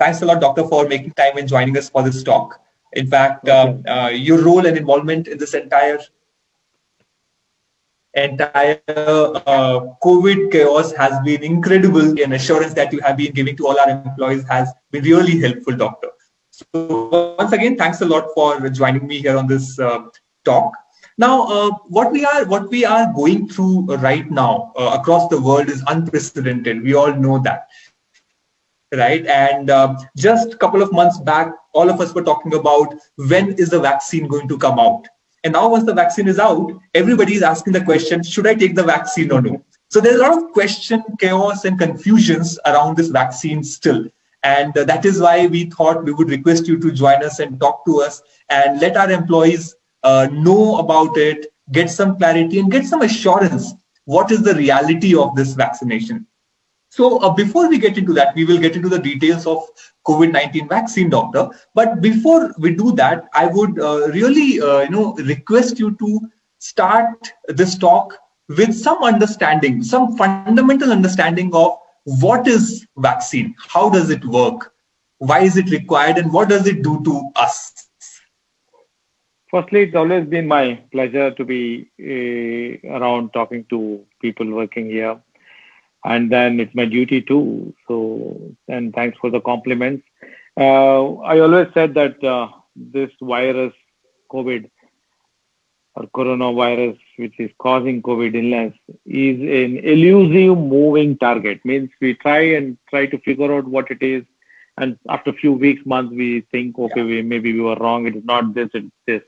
thanks a lot, Doctor, for making time and joining us for this talk. In fact, your role and involvement in this entire COVID chaos has been incredible, and assurance that you have been giving to all our employees has been really helpful, Doctor. So once again, thanks a lot for joining me here on this talk. Now, what we are going through right now across the world is unprecedented. We all know that, right? And just a couple of months back, all of us were talking about when is the vaccine going to come out. And now once the vaccine is out, everybody is asking the question, should I take the vaccine or no? So there's a lot of question, chaos, and confusions around this vaccine still. And that is why we thought we would request you to join us and talk to us and let our employees know about it, get some clarity and get some assurance. What is the reality of this vaccination? So before we get into that, we will get into the details of COVID-19 vaccine, Doctor. But before we do that, I would really, request you to start this talk with some understanding, some fundamental understanding of what is vaccine, how does it work, why is it required, and what does it do to us? Firstly, it's always been my pleasure to be around talking to people working here. And then it's my duty too. So, and thanks for the compliments. I always said that this virus, COVID or coronavirus, which is causing COVID illness, is an elusive moving target. Means we try to figure out what it is. And after a few weeks, months, we think, okay, maybe we were wrong. It is not this, it's this.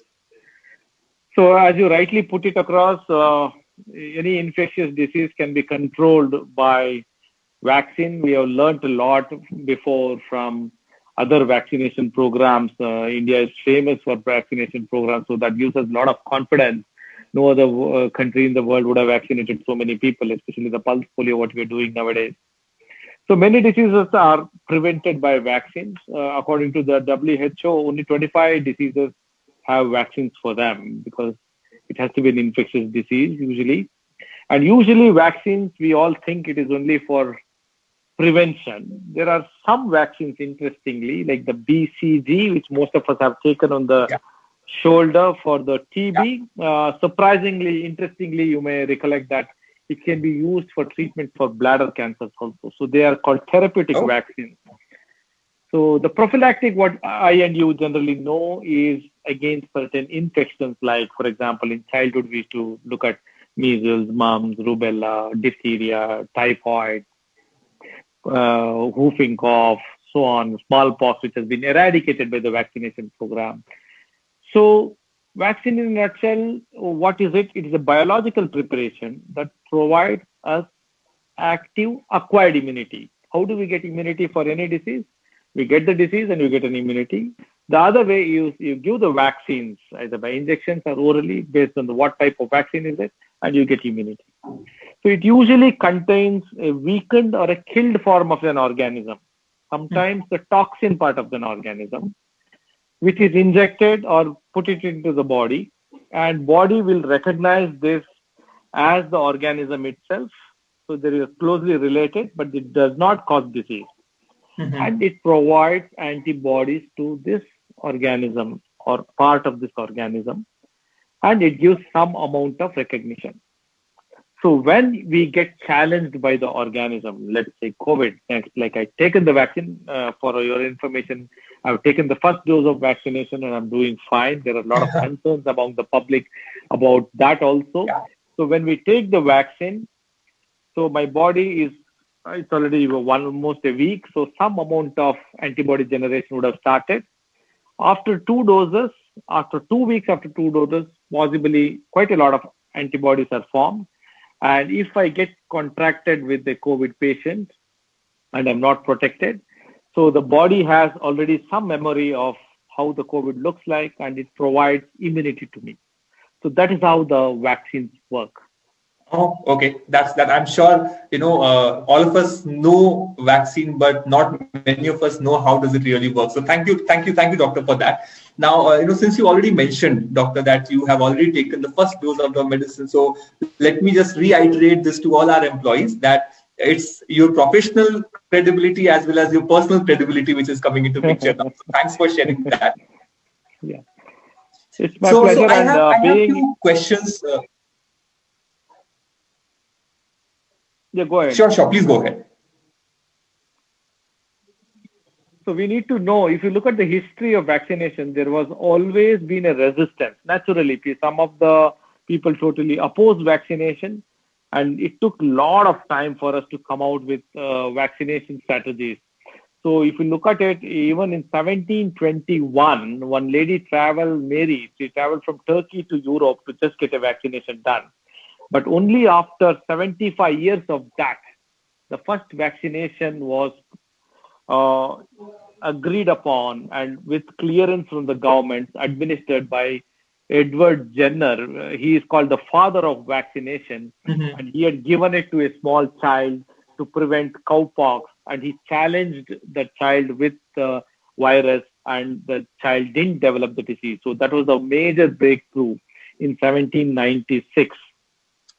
So as you rightly put it across, any infectious disease can be controlled by vaccine. We have learned a lot before from other vaccination programs. India is famous for vaccination programs, so that gives us a lot of confidence. No other country in the world would have vaccinated so many people, especially the pulse polio, what we are doing nowadays. So many diseases are prevented by vaccines. According to the WHO, only 25 diseases have vaccines for them because it has to be an infectious disease usually. And usually vaccines, we all think it is only for prevention. There are some vaccines, interestingly, like the BCG, which most of us have taken on the shoulder for the TB. Surprisingly, interestingly, you may recollect that it can be used for treatment for bladder cancers also. So they are called therapeutic vaccines. So the prophylactic, what I and you generally know, is against certain infections, like, for example, in childhood, we used to look at measles, mumps, rubella, diphtheria, typhoid, whooping cough, so on, smallpox, which has been eradicated by the vaccination program. So vaccine in a nutshell, what is it? It is a biological preparation that provides us active acquired immunity. How do we get immunity for any disease? We get the disease and you get an immunity. The other way is you give the vaccines, either by injections or orally, based on what type of vaccine is it, and you get immunity. So it usually contains a weakened or a killed form of an organism, sometimes the toxin part of an organism, which is injected or put it into the body, and body will recognize this as the organism itself. So they are closely related, but it does not cause disease. And it provides antibodies to this organism or part of this organism, and it gives some amount of recognition. So when we get challenged by the organism, let's say COVID, like I've taken the vaccine, for your information, I've taken the first dose of vaccination and I'm doing fine. There are a lot of concerns among the public about that also. So when we take the vaccine, so my body is, it's already almost a week, so some amount of antibody generation would have started. After 2 doses, after 2 weeks after 2 doses, possibly quite a lot of antibodies are formed. And if I get contracted with the COVID patient and I'm not protected, so the body has already some memory of how the COVID looks like, and it provides immunity to me. So that is how the vaccines work. Oh, okay. That's that. I'm sure, all of us know vaccine, but not many of us know how does it really work. So thank you, Doctor, for that. Now, since you already mentioned, Doctor, that you have already taken the first dose of the medicine. So let me just reiterate this to all our employees that it's your professional credibility as well as your personal credibility which is coming into picture now. So thanks for sharing that. Yeah, it's my pleasure. So I have few questions. Yeah, go ahead. Sure, please go ahead. So we need to know, if you look at the history of vaccination, there was always been a resistance. Naturally, some of the people totally opposed vaccination, and it took a lot of time for us to come out with vaccination strategies. So if you look at it, even in 1721, one lady traveled, Mary, she traveled from Turkey to Europe to just get a vaccination done. But only after 75 years of that, the first vaccination was agreed upon and with clearance from the government, administered by Edward Jenner. He is called the father of vaccination, and he had given it to a small child to prevent cowpox, and he challenged the child with the virus, and the child didn't develop the disease. So that was a major breakthrough in 1796.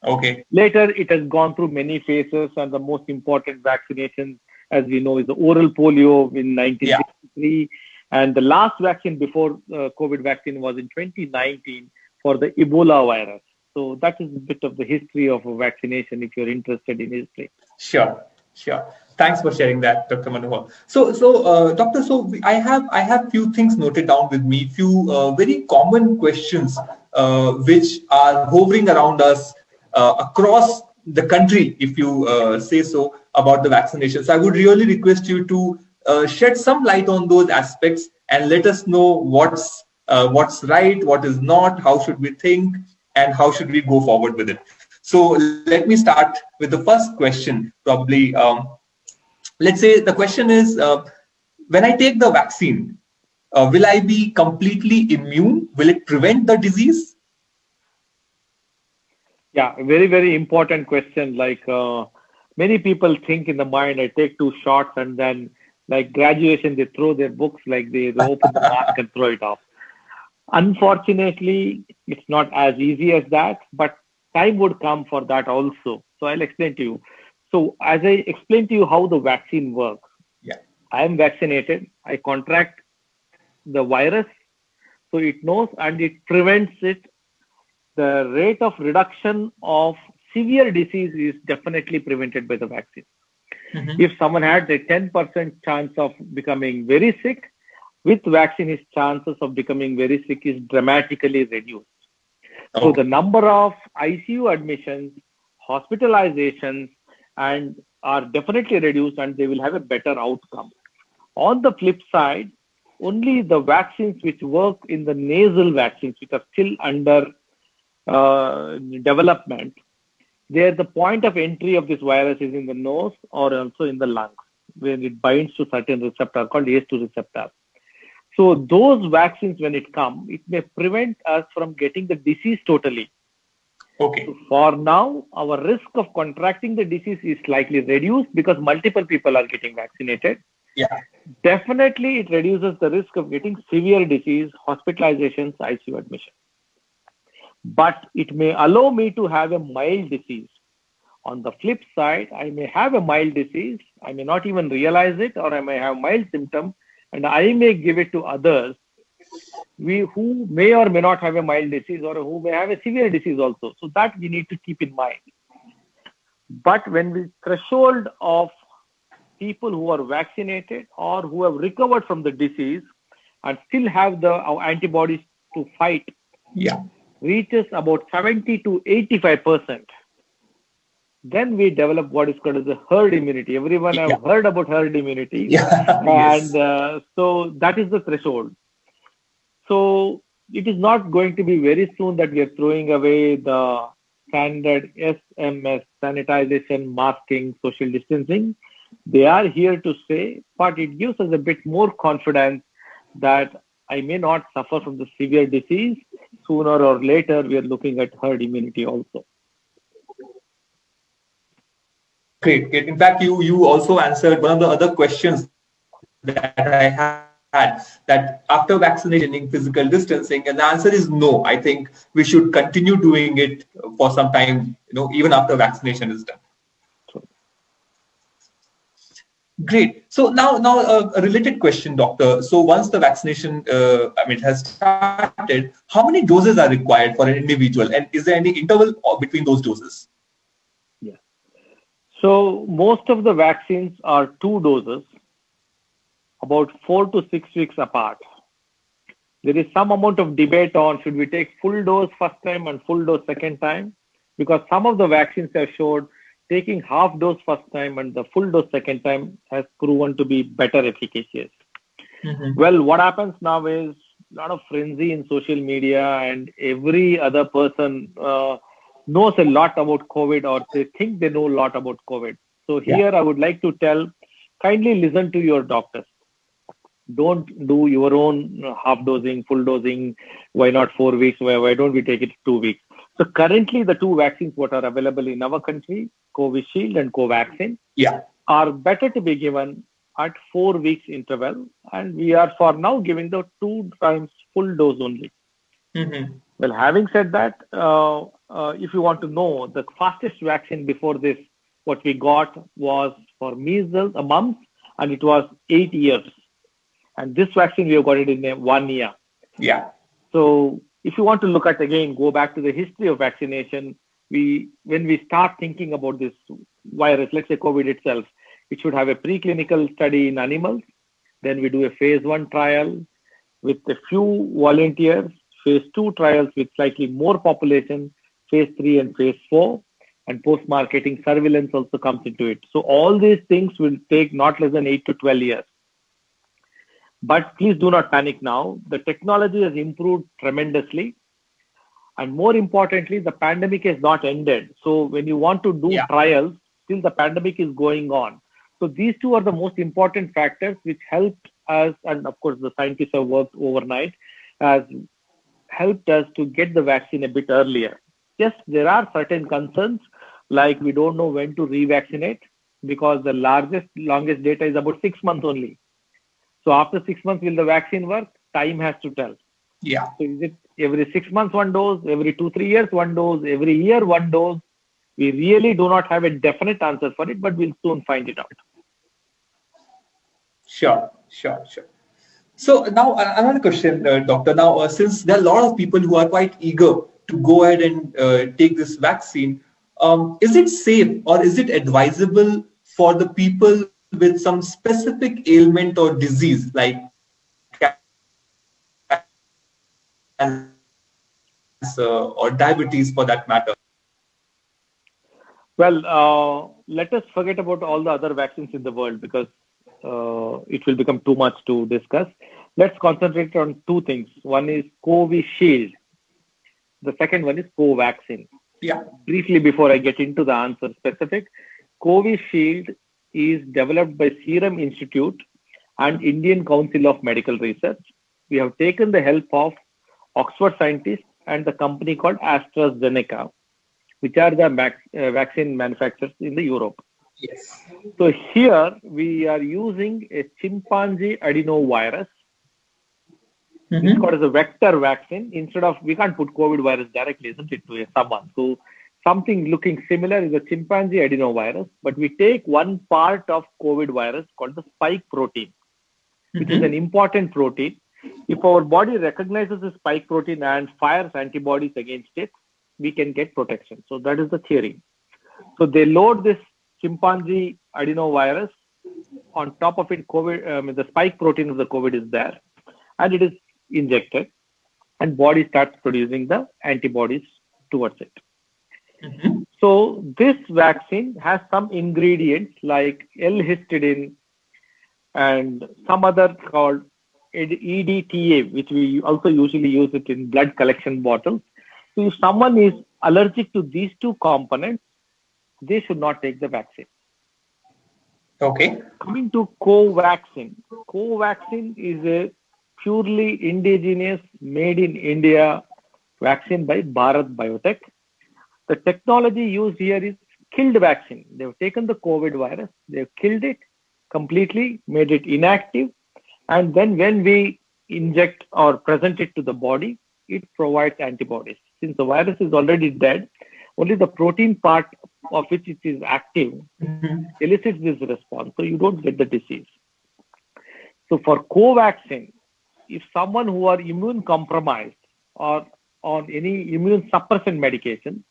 Okay. Later, it has gone through many phases, and the most important vaccination, as we know, is the oral polio in 1963. And the last vaccine before COVID vaccine was in 2019 for the Ebola virus. So that is a bit of the history of vaccination, if you're interested in history. Sure. Thanks for sharing that, Dr. Manohar. So Doctor, I have few things noted down with me, few very common questions which are hovering around us across the country, if you say so, about the vaccinations. I would really request you to shed some light on those aspects and let us know what's right, what is not, how should we think, and how should we go forward with it. So let me start with the first question. Probably, let's say the question is, when I take the vaccine, will I be completely immune? Will it prevent the disease? Yeah, very, very important question. Like many people think in the mind, I take 2 shots and then like graduation, they throw their books, like they open the mask and throw it off. Unfortunately, it's not as easy as that, but time would come for that also. So I'll explain to you. So as I explained to you how the vaccine works, I am vaccinated, I contract the virus, so it knows and it prevents it. The rate of reduction of severe disease is definitely prevented by the vaccine. If someone had a 10% chance of becoming very sick, with vaccine, his chances of becoming very sick is dramatically reduced. So the number of ICU admissions, hospitalizations, and are definitely reduced, and they will have a better outcome. On the flip side, only the vaccines which work in the nasal vaccines, which are still under development, there the point of entry of this virus is in the nose or also in the lungs, where it binds to certain receptor called ACE2 receptor. So those vaccines, when it comes, it may prevent us from getting the disease totally. Okay. So for now, our risk of contracting the disease is slightly reduced because multiple people are getting vaccinated. Yeah. Definitely, it reduces the risk of getting severe disease, hospitalizations, ICU admission. But it may allow me to have a mild disease. On the flip side, I may have a mild disease, I may not even realize it, or I may have mild symptoms, and I may give it to others who may or may not have a mild disease or who may have a severe disease also. So that we need to keep in mind. But when the threshold of people who are vaccinated or who have recovered from the disease and still have the antibodies to fight reaches about 70 to 85%, then we develop what is called as the herd immunity. Everyone have heard about herd immunity. And so that is the threshold. So it is not going to be very soon that we are throwing away the standard SMS, sanitization, masking, social distancing. They are here to stay, but it gives us a bit more confidence that I may not suffer from the severe disease. Sooner or later, we are looking at herd immunity also. Great. In fact, you also answered one of the other questions that I had, that after vaccination, physical distancing, and the answer is no. I think we should continue doing it for some time, even after vaccination is done. Great. So now a related question, doctor. So once the vaccination, has started, how many doses are required for an individual, and is there any interval between those doses? Yeah. So most of the vaccines are 2 doses, about 4 to 6 weeks apart. There is some amount of debate on should we take full dose first time and full dose second time, because some of the vaccines have showed taking half dose first time and the full dose second time has proven to be better efficacious. Well, what happens now is a lot of frenzy in social media, and every other person knows a lot about COVID, or they think they know a lot about COVID. So here I would like to tell, kindly listen to your doctors. Don't do your own half dosing, full dosing. Why not 4 weeks? Why don't we take it 2 weeks? So currently the two vaccines what are available in our country, Covishield and Covaxin, are better to be given at 4 weeks interval. And we are for now giving the 2 times full dose only. Well, having said that, if you want to know, the fastest vaccine before this, what we got was for measles, mumps, and it was 8 years. And this vaccine, we have got it in 1 year. So if you want to look at, again, go back to the history of vaccination, when we start thinking about this virus, let's say COVID itself, it should have a preclinical study in animals. Then we do a phase 1 trial with a few volunteers, phase 2 trials with slightly more population, phase 3 and phase 4, and post-marketing surveillance also comes into it. So all these things will take not less than 8 to 12 years. But please do not panic now. The technology has improved tremendously. And more importantly, the pandemic has not ended. So when you want to do trials, still the pandemic is going on. So these two are the most important factors which helped us, and of course the scientists have worked overnight, has helped us to get the vaccine a bit earlier. Yes, there are certain concerns, like we don't know when to revaccinate, because the longest data is about 6 months only. So after 6 months, will the vaccine work? Time has to tell. So is it every 6 months 1 dose, every 2-3 years 1 dose, every year 1 dose? We really do not have a definite answer for it, but we'll soon find it out. Sure. So now another question, doctor. Now, since there are a lot of people who are quite eager to go ahead and take this vaccine, is it safe or is it advisable for the people with some specific ailment or disease like cancer or diabetes for that matter? Well, let us forget about all the other vaccines in the world, because it will become too much to discuss. Let's concentrate on 2 things. One is Covishield. The second one is Covaxin. Briefly, before I get into the answer specific, Covishield is developed by Serum Institute and Indian Council of Medical Research. We have taken the help of Oxford scientists and the company called AstraZeneca, which are the vaccine manufacturers in the Europe. So here we are using a chimpanzee adenovirus. It's called as a vector vaccine. Instead of, we can't put COVID virus directly, isn't it, to someone. So something looking similar is a chimpanzee adenovirus, but we take one part of COVID virus called the spike protein, which is an important protein. If our body recognizes the spike protein and fires antibodies against it, we can get protection. So that is the theory. So they load this chimpanzee adenovirus. On top of it, COVID, the spike protein of the COVID is there, and it is injected, and body starts producing the antibodies towards it. So this vaccine has some ingredients like L-histidine and some other called EDTA, which we also usually use it in blood collection bottles. So if someone is allergic to these 2 components, they should not take the vaccine. Coming to Covaxin. Covaxin is a purely indigenous, made in India vaccine by Bharat Biotech. The technology used here is killed vaccine. They've taken the COVID virus, they've killed it completely, made it inactive, and then when we inject or present it to the body, it provides antibodies. Since the virus is already dead, only the protein part of which it is active elicits this response. So you don't get the disease. So for Covaxin, if someone who are immune compromised or on any immune suppressant medication,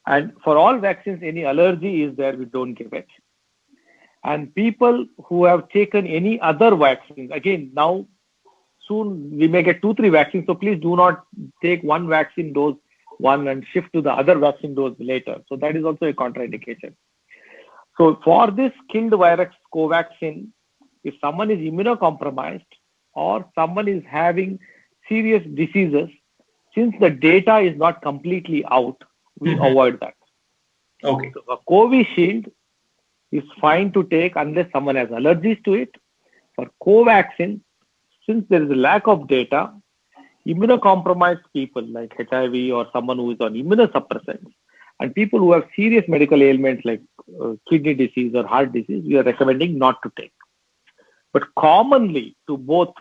and for all vaccines, any allergy is there, we don't give it. And people who have taken any other vaccines, again, now soon we may get 2-3 vaccines, so please do not take one vaccine dose one and shift to the other vaccine dose later. So that is also a contraindication. So for this killed virus Covaxin, if someone is immunocompromised or someone is having serious diseases, since the data is not completely out, we avoid that. Okay. So a Covishield is fine to take unless someone has allergies to it. For Covaxin, since there is a lack of data, immunocompromised people like HIV or someone who is on immunosuppressants and people who have serious medical ailments like kidney disease or heart disease, we are recommending not to take. But commonly to both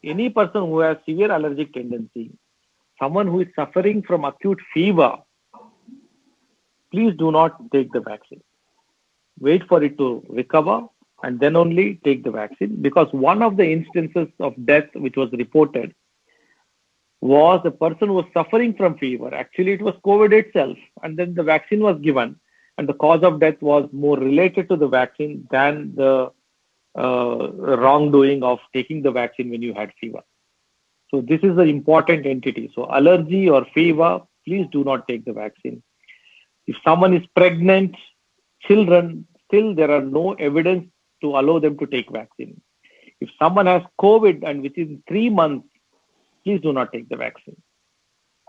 any person who has severe allergic tendency, someone who is suffering from acute fever, please do not take the vaccine. Wait for it to recover and then only take the vaccine, because one of the instances of death which was reported was a person who was suffering from fever. Actually, it was COVID itself, and then the vaccine was given, and the cause of death was more related to the vaccine than the wrongdoing of taking the vaccine when you had fever. So this is an important entity. So allergy or fever, please do not take the vaccine. If someone is pregnant, children, still there are no evidence to allow them to take vaccine. If someone has COVID and within 3 months, please do not take the vaccine.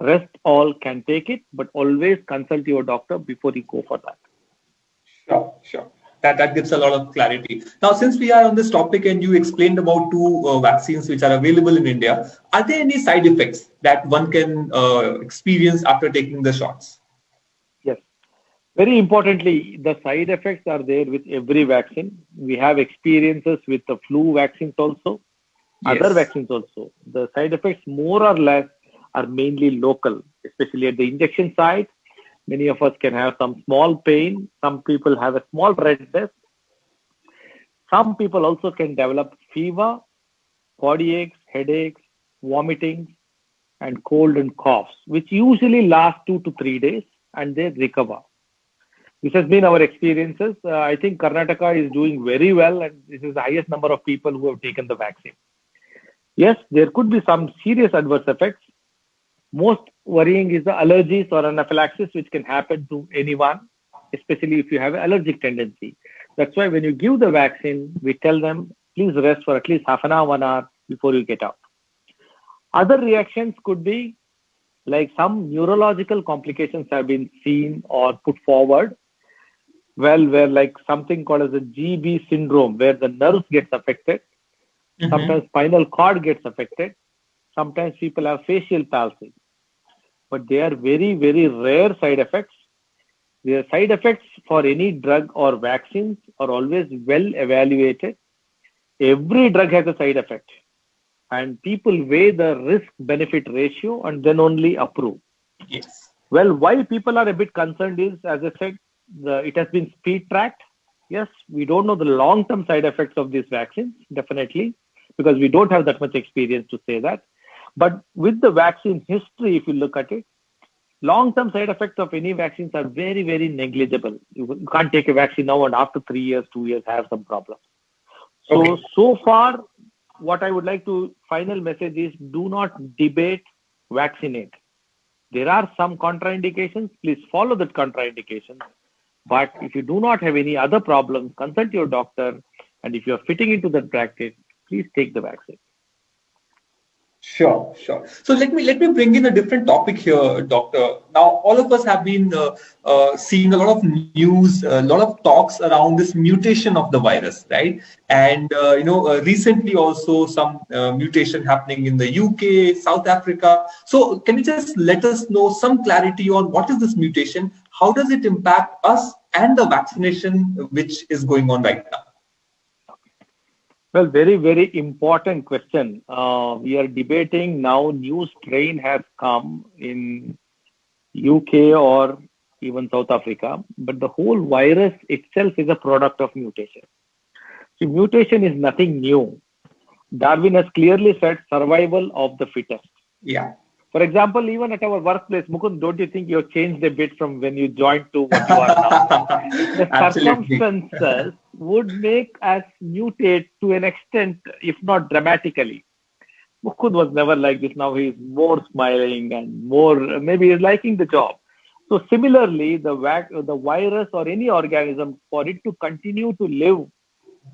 Rest all can take it, but always consult your doctor before you go for that. Sure. That gives a lot of clarity. Now, since we are on this topic and you explained about 2 vaccines which are available in India, are there any side effects that one can experience after taking the shots? Yes. Very importantly, the side effects are there with every vaccine. We have experiences with the flu vaccines also, other vaccines also. The side effects more or less are mainly local, especially at the injection site. Many of us can have some small pain. Some people have a small redness. Some people also can develop fever, body aches, headaches, vomiting, and cold and coughs, which usually last 2 to 3 days and they recover. This has been our experiences. I think Karnataka is doing very well, and this is the highest number of people who have taken the vaccine. Yes, there could be some serious adverse effects. Most worrying is the allergies or anaphylaxis, which can happen to anyone, especially if you have an allergic tendency. That's why when you give the vaccine, we tell them, please rest for at least half an hour, 1 hour before you get out. Other reactions could be like some neurological complications have been seen or put forward. Well, where like something called as a GB syndrome, where the nerves gets affected. Sometimes spinal cord gets affected. Sometimes people have facial palsy. But they are very, very rare side effects. The side effects for any drug or vaccines are always well evaluated. Every drug has a side effect. And people weigh the risk-benefit ratio and then only approve. Yes. Well, why people are a bit concerned is, as I said, it has been speed-tracked. Yes, we don't know the long-term side effects of these vaccines, definitely, because we don't have that much experience to say that. But with the vaccine history, if you look at it, long-term side effects of any vaccines are very, very negligible. You can't take a vaccine now and after 3 years, 2 years, have some problems. So far, what I would like to final message is, do not debate, vaccinate. There are some contraindications. Please follow that contraindication. But if you do not have any other problems, consult your doctor. And if you are fitting into that bracket, please take the vaccine. Sure. So let me bring in a different topic here, Doctor. Now, all of us have been seeing a lot of news, a lot of talks around this mutation of the virus, right? And recently also some mutation happening in the UK, South Africa. So can you just let us know some clarity on what is this mutation? How does it impact us and the vaccination which is going on right now? Well, very, very important question. We are debating now. New strain has come in UK or even South Africa, but the whole virus itself is a product of mutation. So mutation is nothing new. Darwin has clearly said survival of the fittest. Yeah. For example, even at our workplace, Mukund, don't you think you've changed a bit from when you joined to what you are now? The Absolutely. circumstances would make us mutate to an extent, if not dramatically. Mukund was never like this. Now he's more smiling and more, maybe he's liking the job. So similarly, the virus or any organism, for it to continue to live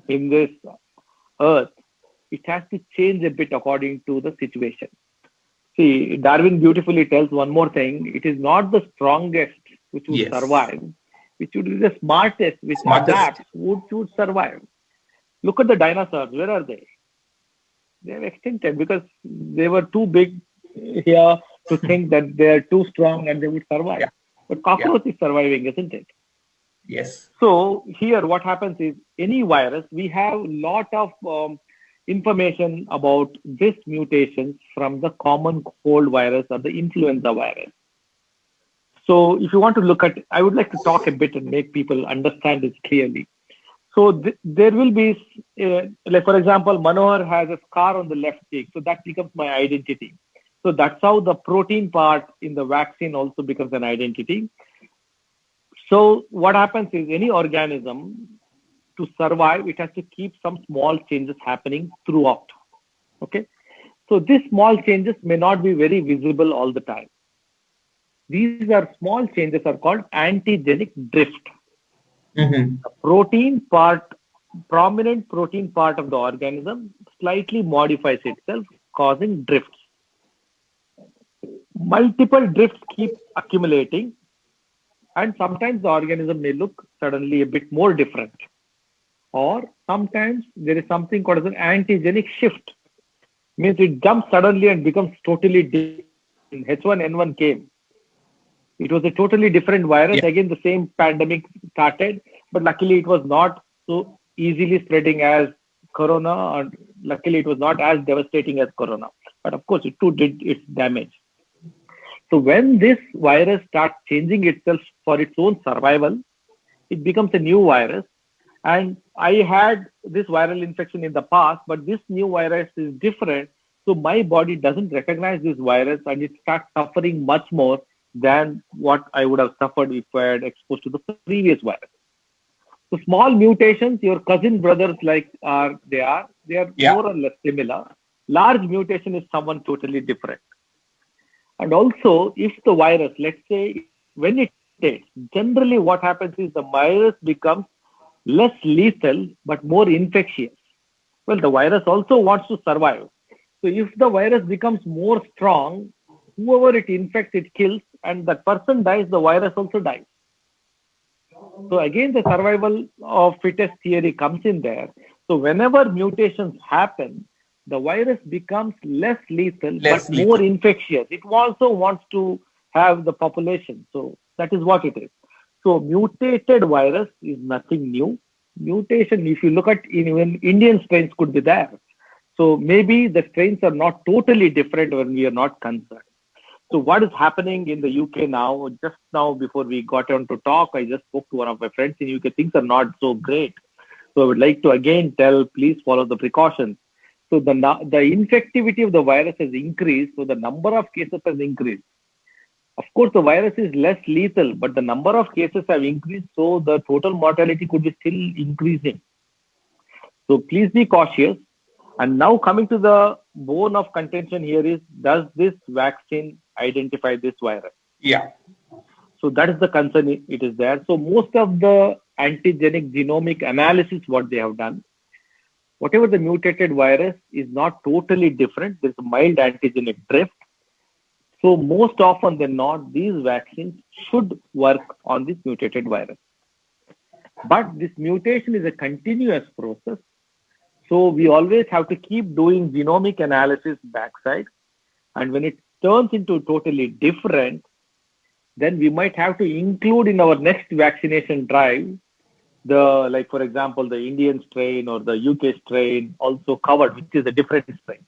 in this earth, it has to change a bit according to the situation. See, Darwin beautifully tells one more thing. It is not the strongest which would Yes. survive, which would be the smartest, which adapts, would survive. Look at the dinosaurs. Where are they? They have extincted because they were too big here to think that they are too strong and they would survive. Yeah. But cockroach is surviving, isn't it? Yes. So here what happens is any virus, we have lot of information about this mutations from the common cold virus or the influenza virus. So if you want to look at, I would like to talk a bit and make people understand this clearly. So there will be, like for example, Manohar has a scar on the left cheek. So that becomes my identity. So that's how the protein part in the vaccine also becomes an identity. So what happens is any organism, to survive, it has to keep some small changes happening throughout. Okay. So these small changes may not be very visible all the time. These are small changes are called antigenic drift. Mm-hmm. The protein part, prominent protein part of the organism slightly modifies itself, causing drifts. Multiple drifts keep accumulating, and sometimes the organism may look suddenly a bit more different. Or sometimes there is something called as an antigenic shift. Means it jumps suddenly and becomes totally different. H1N1 came. It was a totally different virus. Yeah. Again, the same pandemic started, but luckily it was not so easily spreading as Corona, or luckily it was not as devastating as Corona. But of course, it too did its damage. So when this virus starts changing itself for its own survival, it becomes a new virus. And I had this viral infection in the past, but this new virus is different. So my body doesn't recognize this virus and it starts suffering much more than what I would have suffered if I had exposed to the previous virus. So small mutations, your cousin brothers they are Yeah. more or less similar. Large mutation is someone totally different. And also, if the virus, let's say, when it mutates, generally what happens is the virus becomes less lethal but more infectious. Well, the virus also wants to survive. So if the virus becomes more strong, whoever it infects, it kills, and that person dies, the virus also dies. So again, the survival of fittest theory comes in there. So whenever mutations happen, the virus becomes less lethal but more infectious. It also wants to have the population. So that is what it is. So mutated virus is nothing new. Mutation, if you look at even Indian strains could be there. So maybe the strains are not totally different when we are not concerned. So what is happening in the UK now? Just now before we got on to talk, I just spoke to one of my friends in UK. Things are not so great. So I would like to again tell, please follow the precautions. So the infectivity of the virus has increased. So the number of cases has increased. Of course, the virus is less lethal, but the number of cases have increased. So the total mortality could be still increasing. So please be cautious. And now coming to the bone of contention here is, does this vaccine identify this virus? Yeah. So that is the concern. It is there. So most of the antigenic genomic analysis, what they have done, whatever the mutated virus is not totally different. There's a mild antigenic drift. So most often than not, these vaccines should work on this mutated virus. But this mutation is a continuous process. So we always have to keep doing genomic analysis backside. And when it turns into totally different, then we might have to include in our next vaccination drive, like for example, the Indian strain or the UK strain also covered, which is a different strain.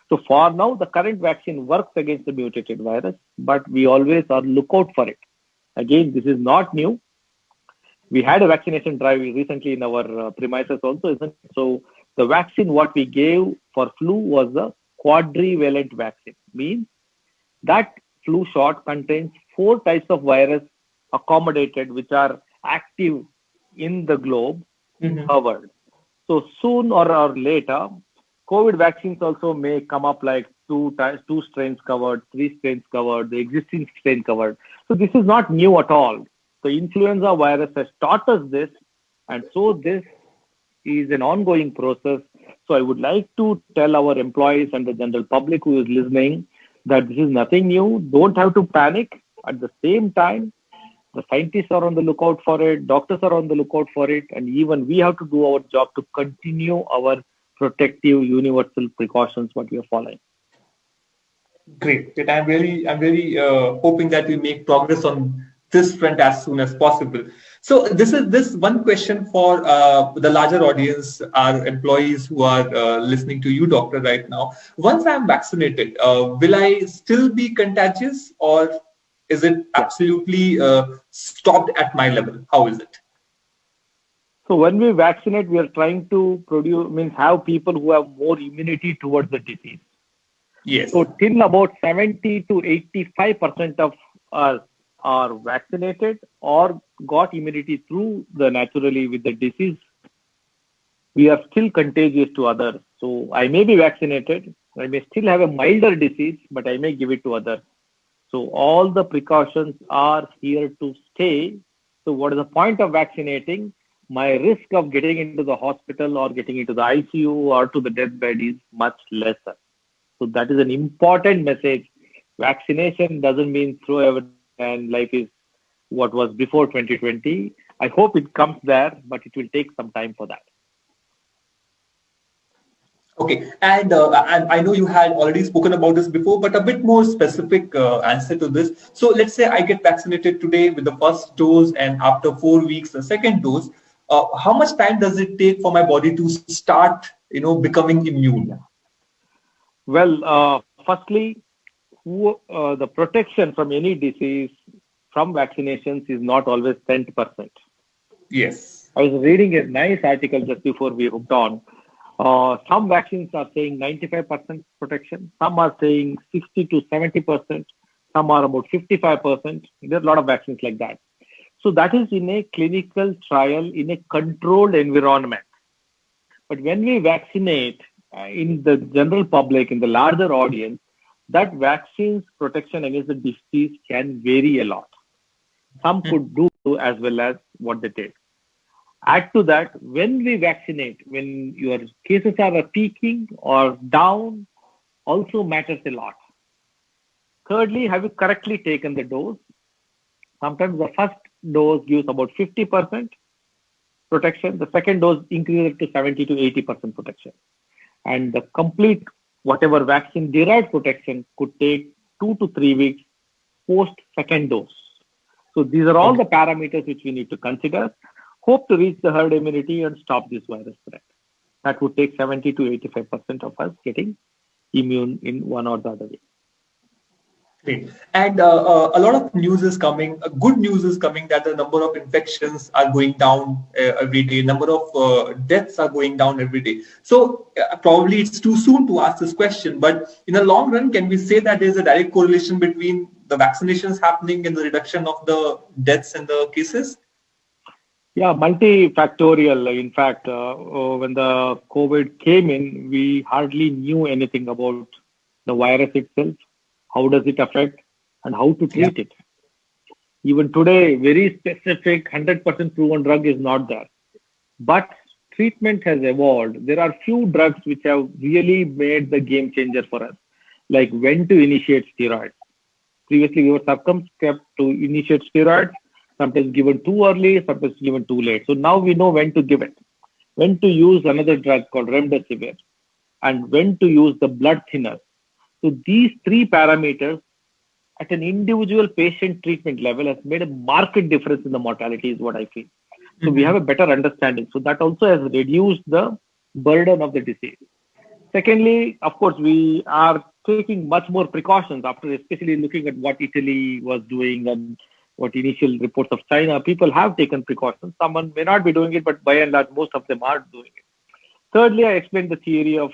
So for now, the current vaccine works against the mutated virus, but we always are lookout for it. Again, this is not new. We had a vaccination drive recently in our premises also, isn't it? So the vaccine what we gave for flu was a quadrivalent vaccine. Means that flu shot contains 4 types of virus accommodated, which are active in the globe covered. So soon or later, COVID vaccines also may come up like 2 strains covered, 3 strains covered, the existing strain covered. So this is not new at all. The influenza virus has taught us this, and so this is an ongoing process. So I would like to tell our employees and the general public who is listening that this is nothing new. Don't have to panic. At the same time, the scientists are on the lookout for it, doctors are on the lookout for it, and even we have to do our job to continue our protective universal precautions what we are following. Great. I'm really hoping that we make progress on this front as soon as possible. So this one question for the larger audience, our employees who are listening to you, doctor, right now. Once I'm vaccinated, will I still be contagious, or is it absolutely stopped at my level? How is it? So when we vaccinate, we are trying to have people who have more immunity towards the disease. Yes. So till about 70 to 85% of us are vaccinated or got immunity through the naturally with the disease, we are still contagious to others. So I may be vaccinated, I may still have a milder disease, but I may give it to others. So all the precautions are here to stay. So what is the point of vaccinating? My risk of getting into the hospital or getting into the ICU or to the deathbed is much lesser. So that is an important message. Vaccination doesn't mean throw everything and life is what was before 2020. I hope it comes there, but it will take some time for that. Okay, and I know you had already spoken about this before, but a bit more specific answer to this. So let's say I get vaccinated today with the first dose, and after 4 weeks, the second dose. How much time does it take for my body to start, becoming immune? Well, firstly, the protection from any disease from vaccinations is not always 10%. Yes. I was reading a nice article just before we hooked on. Some vaccines are saying 95% protection. Some are saying 60 to 70%. Some are about 55%. There are a lot of vaccines like that. So that is in a clinical trial in a controlled environment. But when we vaccinate in the general public, in the larger audience, that vaccine's protection against the disease can vary a lot. Some could do as well as what they did. Add to that, when we vaccinate, when your cases are peaking or down, also matters a lot. Thirdly, have you correctly taken the dose? Sometimes the first dose gives about 50% protection. The second dose increases to 70 to 80% protection. And the complete whatever vaccine derived protection could take 2 to 3 weeks post second dose. So these are all the parameters which we need to consider. Hope to reach the herd immunity and stop this virus threat. That would take 70 to 85% of us getting immune in one or the other way. Great. And a lot of news is coming, good news is coming that the number of infections are going down every day, number of deaths are going down every day. So probably it's too soon to ask this question, but in the long run, can we say that there's a direct correlation between the vaccinations happening and the reduction of the deaths and the cases? Yeah, multifactorial. In fact, when the COVID came in, we hardly knew anything about the virus itself. How does it affect and how to treat it? Even today, very specific 100% proven drug is not there. But treatment has evolved. There are few drugs which have really made the game changer for us, like when to initiate steroids. Previously, we were circumspect to initiate steroids, sometimes given too early, sometimes given too late. So now we know when to give it, when to use another drug called remdesivir, and when to use the blood thinner. So these 3 parameters at an individual patient treatment level has made a marked difference in the mortality is what I feel. So we have a better understanding. So that also has reduced the burden of the disease. Secondly, of course, we are taking much more precautions after especially looking at what Italy was doing and what initial reports of China. People have taken precautions. Someone may not be doing it, but by and large, most of them are doing it. Thirdly, I explained the theory of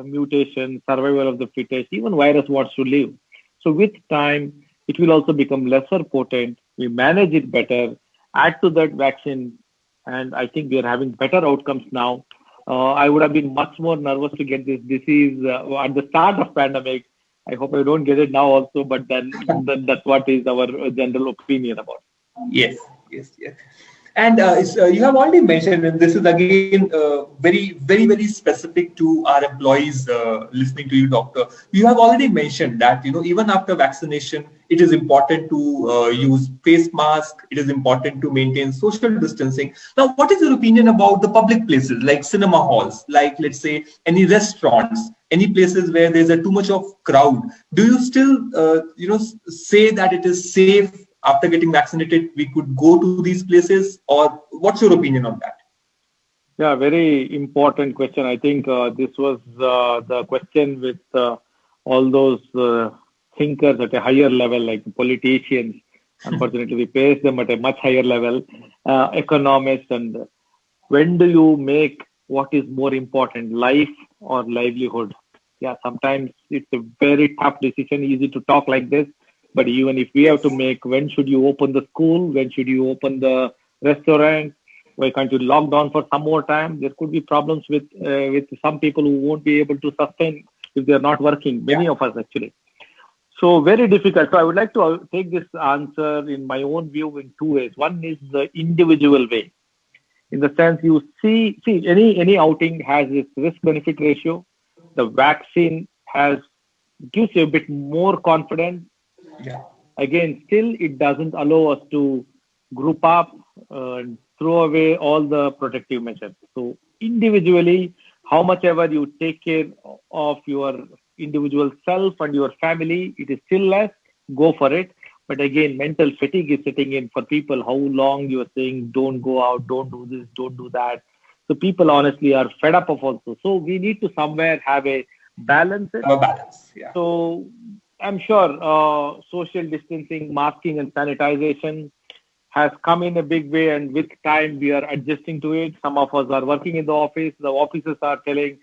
mutation, survival of the fittest, even virus wants to live. So with time, it will also become lesser potent. We manage it better, add to that vaccine, and I think we are having better outcomes now. I would have been much more nervous to get this disease at the start of pandemic. I hope I don't get it now also, but then that's what is our general opinion about it. Yes, yes, yes. And you have already mentioned, and this is again very specific to our employees listening to you, doctor. You have already mentioned that even after vaccination, it is important to use face mask. It is important to maintain social distancing. Now, what is your opinion about the public places like cinema halls, like let's say any restaurants, any places where there's too much of crowd? Do you still say that it is safe? After getting vaccinated, we could go to these places, or what's your opinion on that? Yeah, very important question. I think this was the question with all those thinkers at a higher level, like politicians. Unfortunately, we face them at a much higher level, economists. And when do you make what is more important, life or livelihood? Yeah, sometimes it's a very tough decision, easy to talk like this. But even if we have to make, when should you open the school? When should you open the restaurant? Why can't you lock down for some more time? There could be problems with some people who won't be able to sustain if they're not working. Many of us actually. So very difficult. So I would like to take this answer in my own view in two ways. One is the individual way. In the sense you see any outing has its risk-benefit ratio. The vaccine gives you a bit more confidence. Yeah. Again, still it doesn't allow us to group up and throw away all the protective measures. So individually, how much ever you take care of your individual self and your family, it is still less, go for it. But again, mental fatigue is setting in for people. How long you are saying, don't go out, don't do this, don't do that. So people honestly are fed up of also. So we need to somewhere have a balance. Yeah. So I'm sure social distancing, masking and sanitization has come in a big way, and with time we are adjusting to it. Some of us are working in the office. The offices are telling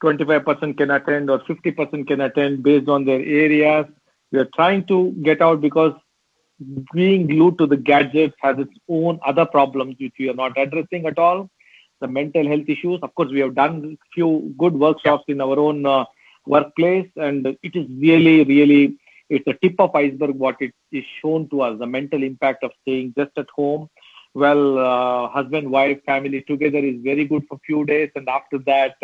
25% can attend or 50% can attend based on their areas. We are trying to get out because being glued to the gadgets has its own other problems which we are not addressing at all. The mental health issues. Of course, we have done a few good workshops in our own workplace, and it is really it's a tip of iceberg what it is shown to us, the mental impact of staying just at home. Well, husband, wife, family together is very good for a few days, and after that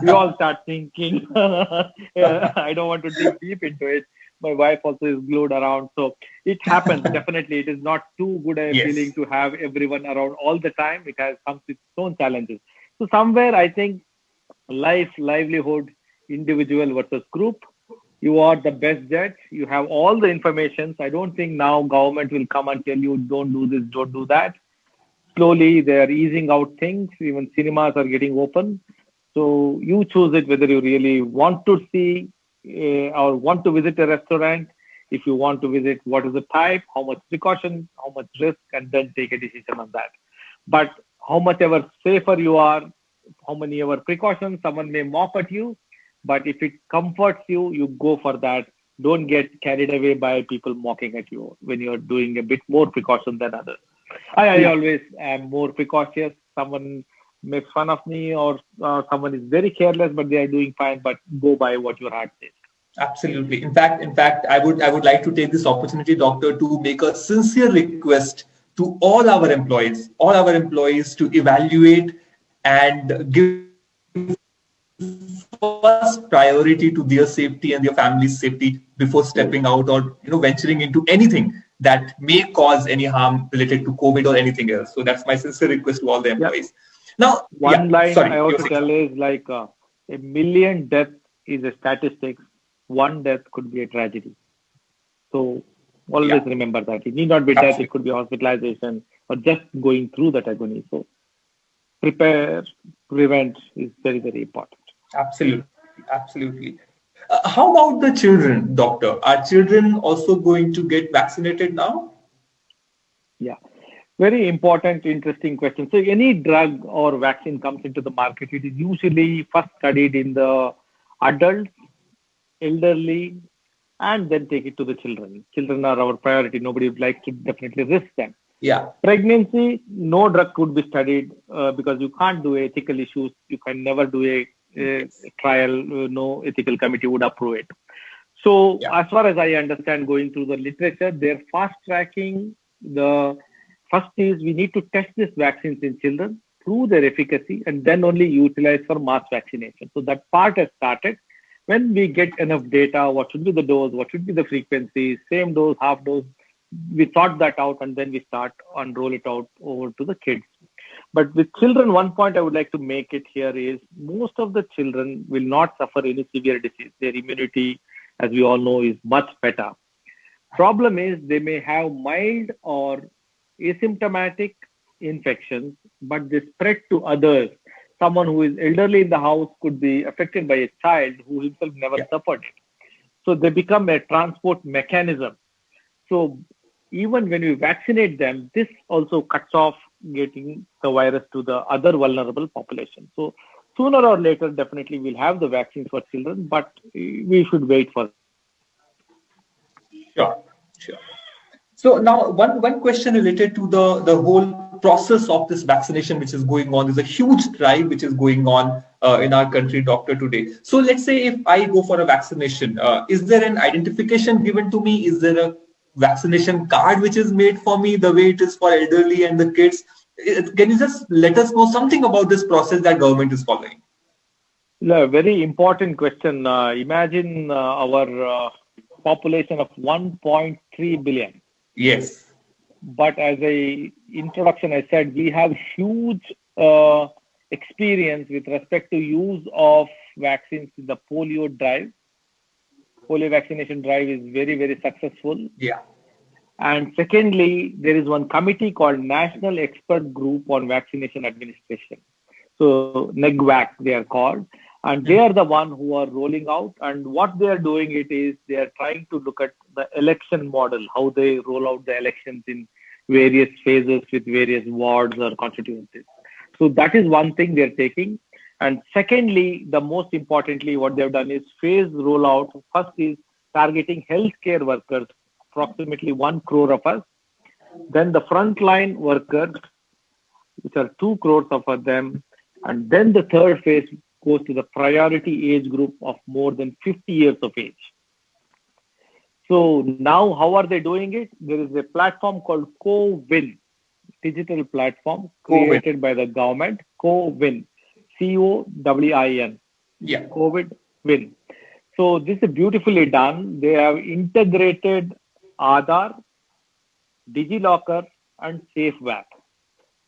we all start thinking I don't want to dig deep into it. My wife also is glued around, so it happens. Definitely it is not too good a feeling to have everyone around all the time. It has comes with its own challenges. So somewhere I think livelihood, individual versus group, you are the best judge. You have all the information. I don't think now government will come and tell you don't do this, don't do that. Slowly they are easing out things. Even cinemas are getting open. So you choose it whether you really want to see or want to visit a restaurant. If you want to visit, what is the type, how much precaution, how much risk, and then take a decision on that. But how much ever safer you are, how many ever precautions, someone may mock at you. But if it comforts you, you go for that. Don't get carried away by people mocking at you when you're doing a bit more precaution than others. I always am more precautious. Someone makes fun of me or someone is very careless, but they are doing fine. But go by what your heart says. Absolutely. In fact, I would like to take this opportunity, doctor, to make a sincere request to all our employees to evaluate and give first priority to their safety and their family's safety before stepping out or venturing into anything that may cause any harm related to COVID or anything else. So that's my sincere request to all the employees. Now, one line I want to tell is like a million deaths is a statistic. One death could be a tragedy. So always remember that. It need not be death. It could be hospitalization or just going through that agony. So prepare, prevent is very, very important. Absolutely, absolutely. How about the children, doctor? Are children also going to get vaccinated now? Yeah. Very important, interesting question. So any drug or vaccine comes into the market, it is usually first studied in the adults, elderly, and then take it to the children. Children are our priority. Nobody would like to definitely risk them. Yeah. Pregnancy, no drug could be studied because you can't do ethical issues. You can never do a trial. No ethical committee would approve it. So Yeah. as far as I understand, going through the literature, they're fast tracking the first is we need to test these vaccines in children, prove their efficacy, and then only utilize for mass vaccination. So that part has started. When we get enough data, what should be the dose, what should be the frequency, same dose, half dose, we sort that out and then we start and roll it out over to the kids. But with children, one point I would like to make it here is most of the children will not suffer any severe disease. Their immunity, as we all know, is much better. Problem is they may have mild or asymptomatic infections, but they spread to others. Someone who is elderly in the house could be affected by a child who himself never suffered it. So they become a transport mechanism. So even when we vaccinate them, this also cuts off getting the virus to the other vulnerable population. So sooner or later, definitely we'll have the vaccines for children, but we should wait for. Sure, sure. So now one question related to the whole process of this vaccination which is going on. There's a huge drive which is going on in our country, doctor, today. So let's say if I go for a vaccination, is there an identification given to me? Is there a vaccination card which is made for me the way it is for elderly and the kids? Can you just let us know something about this process that government is following? Yeah, very important question. Imagine our population of 1.3 billion. Yes. But as a introduction, I said we have huge experience with respect to use of vaccines in the polio drive. Polio vaccination drive is very, very successful. Yeah. And secondly, there is one committee called National Expert Group on Vaccination Administration. So NEGVAC, they are called. And they are the one who are rolling out. And what they are doing it is they are trying to look at the election model, how they roll out the elections in various phases with various wards or constituencies. So that is one thing they're taking. And secondly, the most importantly, what they've done is phase rollout. First is targeting healthcare workers, approximately 1 crore of us. Then the frontline workers, which are 2 crores of them. And then the third phase goes to the priority age group of more than 50 years of age. So now how are they doing it? There is a platform called CoWIN, digital platform created by the government, CoWIN, COWIN. Yeah. CoWIN. So this is beautifully done. They have integrated Aadhaar, DigiLocker, and SafeVac.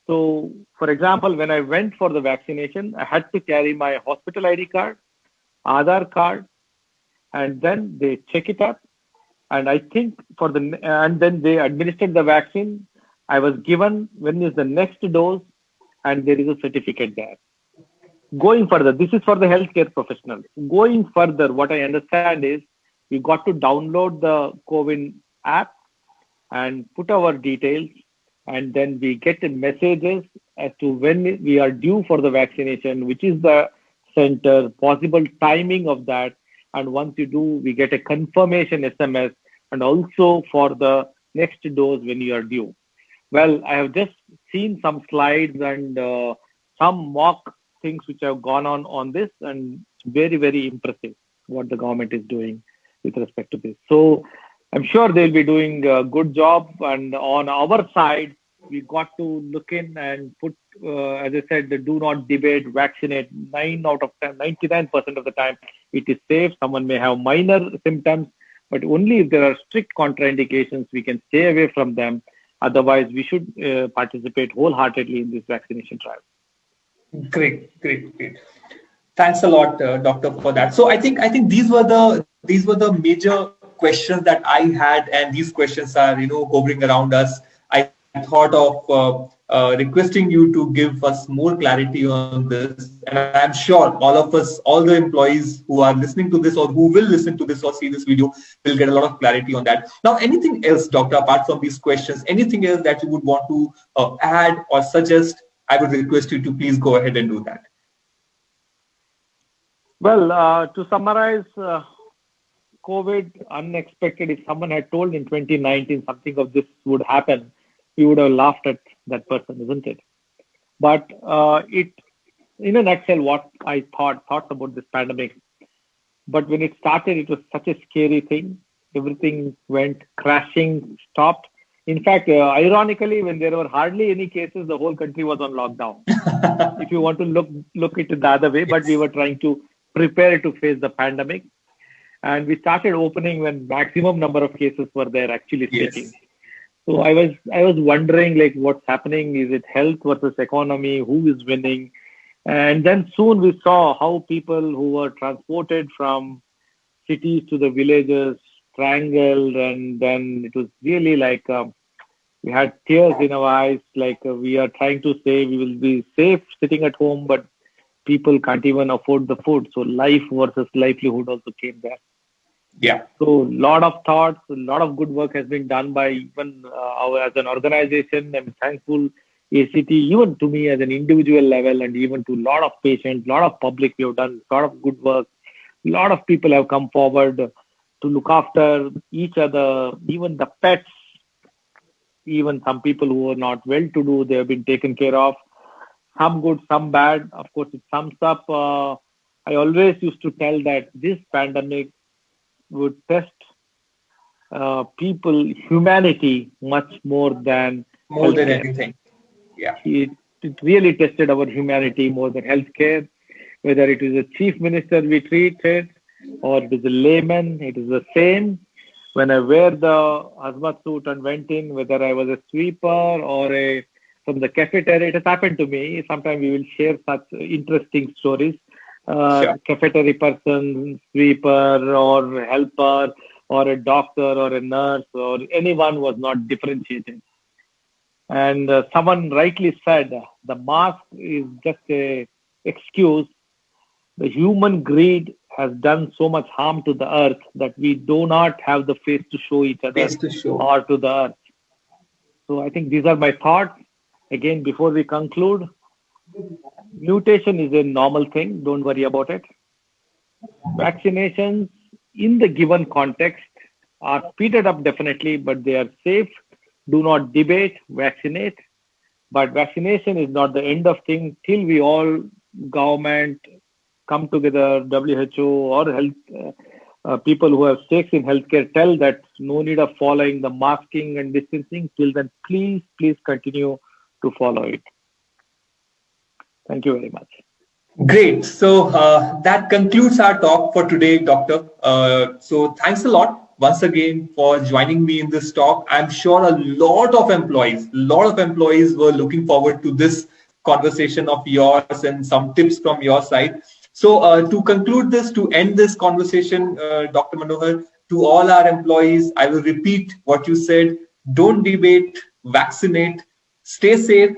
So, for example, when I went for the vaccination, I had to carry my hospital ID card, Aadhaar card, and then they check it up. And I think and then they administered the vaccine. I was given when is the next dose, and there is a certificate there. Going further, this is for the healthcare professionals. Going further, what I understand is we got to download the CoWIN app and put our details. And then we get messages as to when we are due for the vaccination, which is the center, possible timing of that. And once you do, we get a confirmation SMS and also for the next dose when you are due. Well, I have just seen some slides and some mock things which have gone on this, and it's very, very impressive what the government is doing with respect to this. So I'm sure they'll be doing a good job. And on our side, we got to look in and put, as I said, the do not debate, vaccinate. 9 out of 10, 99% of the time, it is safe. Someone may have minor symptoms, but only if there are strict contraindications, we can stay away from them. Otherwise, we should participate wholeheartedly in this vaccination trial. Great. Thanks a lot, doctor, for that. So I think these were the major questions that I had, and these questions are hovering around us. I thought of requesting you to give us more clarity on this. And I'm sure all of us, all the employees who are listening to this or who will listen to this or see this video will get a lot of clarity on that. Now, anything else, Doctor, apart from these questions, anything else that you would want to add or suggest? I would request you to please go ahead and do that. Well, to summarize, COVID, unexpected. If someone had told in 2019 something of this would happen, we would have laughed at that person, isn't it? But it, in a nutshell, what I thought about this pandemic. But when it started, it was such a scary thing. Everything went crashing, stopped. In fact, ironically, when there were hardly any cases, the whole country was on lockdown. If you want to look at it the other way, but we were trying to prepare to face the pandemic. And we started opening when maximum number of cases were there actually speaking. Yes. So I was wondering, like, what's happening? Is it health versus economy? Who is winning? And then soon we saw how people who were transported from cities to the villages strangled, and then it was really like we had tears in our eyes, like we are trying to say we will be safe sitting at home, but people can't even afford the food. So life versus livelihood also came there. Yeah. So a lot of thoughts, a lot of good work has been done by even as an organization. I'm thankful ACT, even to me as an individual level, and even to a lot of patients, a lot of public. We have done a lot of good work. A lot of people have come forward to look after each other, even the pets, even some people who are not well-to-do, they have been taken care of. Some good, some bad. Of course, it sums up. I always used to tell that this pandemic would test humanity much more than anything. Yeah. It really tested our humanity more than healthcare. Whether it is a chief minister we treated or it is a layman, it is the same. When I wear the hazmat suit and went in, whether I was a sweeper or from the cafeteria, it has happened to me. Sometimes we will share such interesting stories. Sure. Cafeteria person, sweeper or helper or a doctor or a nurse or anyone was not differentiated. And someone rightly said the mask is just an excuse. The human greed has done so much harm to the earth that we do not have the face to show each other or to the earth. So I think these are my thoughts. Again, before we conclude, mutation is a normal thing. Don't worry about it. Vaccinations in the given context are speeded up definitely, but they are safe. Do not debate, vaccinate. But vaccination is not the end of things till we all, government, come together, WHO or health people who have stakes in healthcare tell that no need of following the masking and distancing. Till then, please continue to follow it. Thank you very much. Great. So that concludes our talk for today, Doctor. So thanks a lot once again for joining me in this talk. I'm sure a lot of employees were looking forward to this conversation of yours and some tips from your side. So to conclude this, to end this conversation, Dr. Manohar, to all our employees, I will repeat what you said. Don't debate, vaccinate, stay safe,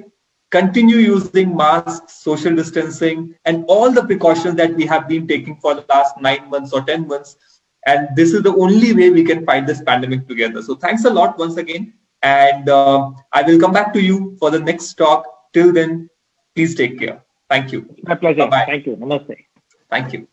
continue using masks, social distancing, and all the precautions that we have been taking for the last 9 months or 10 months. And this is the only way we can fight this pandemic together. So thanks a lot once again. And I will come back to you for the next talk. Till then, please take care. Thank you. My pleasure. Bye-bye. Thank you. Namaste. Thank you.